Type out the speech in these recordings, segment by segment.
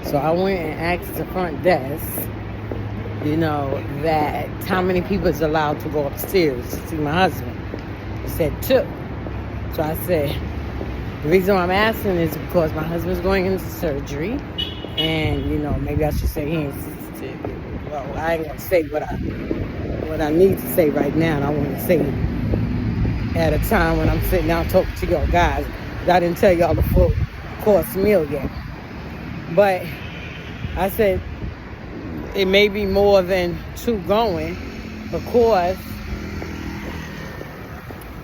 So I went and asked the front desk, that how many people is allowed to go upstairs to see my husband. He said 2. So I said, the reason why I'm asking is because my husband's going into surgery, and maybe I should say he ain't. Well, I ain't gonna say what I need to say right now, and I want to say it at a time when I'm sitting down talking to y'all guys. I didn't tell y'all the full course meal yet, but I said it may be more than 2 going because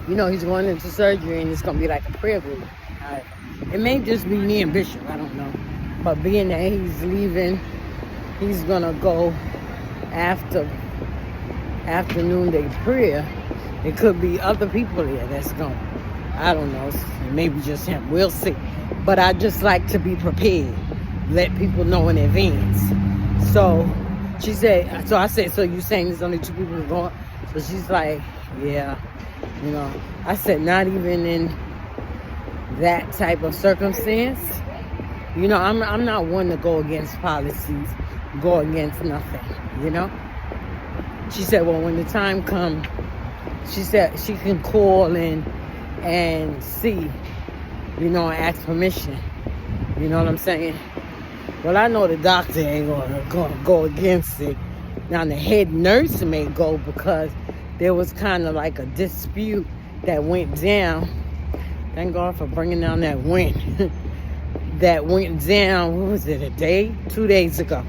he's going into surgery and it's gonna be like a prayer group. It may just be me and Bishop, I don't know, but being that he's leaving, he's gonna go after noonday prayer. It could be other people there that's going. I don't know. Maybe just him. We'll see. But I just like to be prepared. Let people know in advance. So she said, so I said, so you saying there's only 2 people going? So she's like, yeah. I said, not even in that type of circumstance. I'm not one to go against policies, go against nothing, She said, well, when the time comes, she said she can call in and see, and ask permission. You know what I'm saying? Well, I know the doctor ain't gonna go against it. Now, the head nurse may go because there was kind of like a dispute that went down. Thank God for bringing down that wind. That went down, what was it, 2 days ago.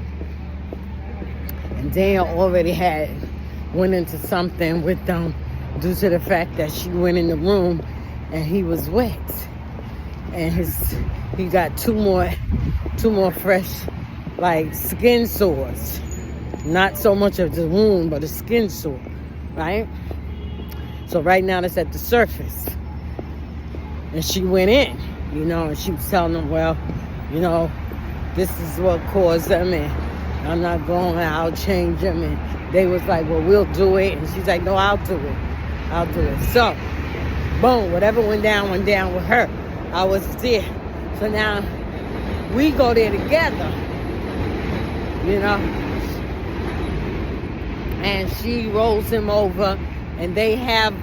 And Dan already went into something with them due to the fact that she went in the room and he was wet. And he got two more fresh, like, skin sores. Not so much of the wound, but a skin sore, right? So right now it's at the surface. And she went in, and she was telling them, well, this is what caused them, and I'm not going, I'll change them. And they was like, well, we'll do it. And she's like, no, I'll do it. So, boom, whatever went down with her. I was there. So now we go there together, and she rolls him over, and they have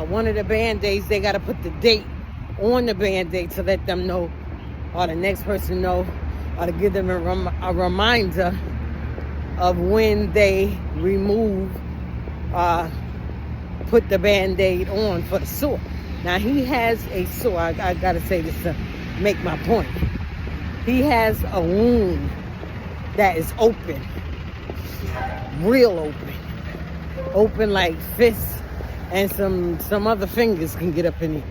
one of the Band-Aids. They got to put the date on the Band-Aid to let them know, or the next person know, or to give them a reminder of when they put the Band-Aid on for the sore. Now, he has a sore. I got to say this to make my point. He has a wound that is open, real open. Open like fists, and some other fingers can get up in it,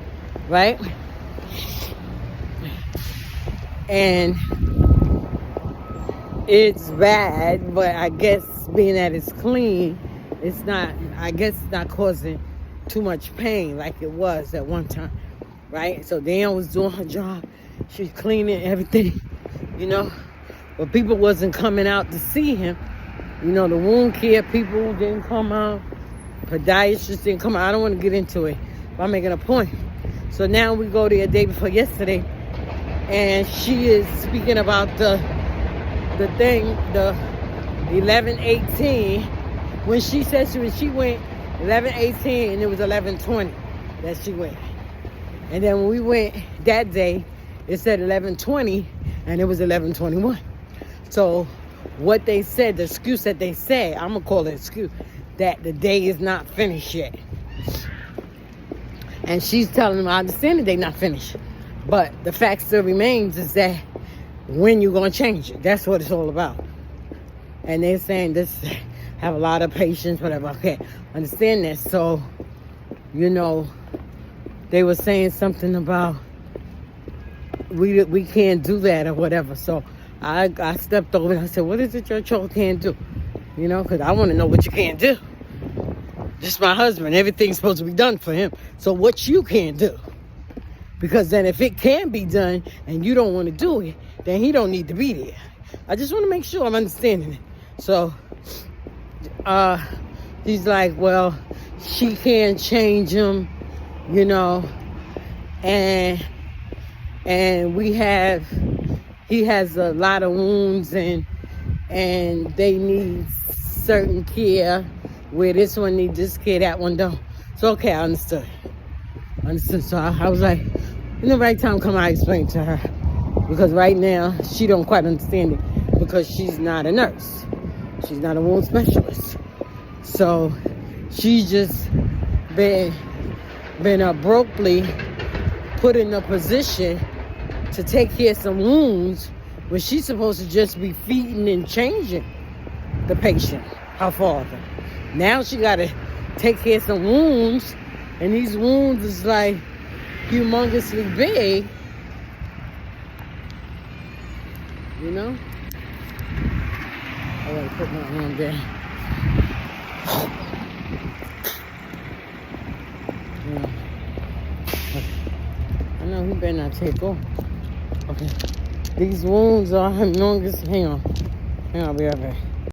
right? And it's bad, but I guess being that it's clean, it's not causing too much pain like it was at one time, right? So Dan was doing her job. She was cleaning everything, but people wasn't coming out to see him. The wound care people didn't come out. Podiatrists didn't come out. I don't want to get into it, but I'm making a point. So now we go there a day before yesterday, and she is speaking about the thing, the 11:18. When she said she went 11:18 and it was 11:20 that she went. And then when we went that day, it said 11:20 and it was 11:21. So what they said, the excuse that they said, I'm going to call it excuse, that the day is not finished yet. And she's telling them, I understand that they're not finished. But the fact still remains is that when you're going to change it. That's what it's all about. And they're saying this, have a lot of patience, whatever. Okay, understand that. So, they were saying something about we can't do that or whatever. So I stepped over and I said, what is it your child can't do? Because I want to know what you can't do. This is my husband. Everything's supposed to be done for him. So what you can't do? Because then if it can be done and you don't want to do it, then he don't need to be there. I just want to make sure I'm understanding it. So he's like, well, she can't change him, and we have he has a lot of wounds and they need certain care, where this one needs this care, that one don't. So okay, I understood. So I was like, in the right time come, I explained to her. Because right now, she don't quite understand it because she's not a nurse. She's not a wound specialist. So she's just been abruptly put in a position to take care of some wounds when she's supposed to just be feeding and changing the patient, her father. Now she got to take care of some wounds, and these wounds is like humongously big, you know? I gotta put my arm down. Yeah. Okay. I know he better not take off. Okay. These wounds are humongous. Hang on. I'll be right back.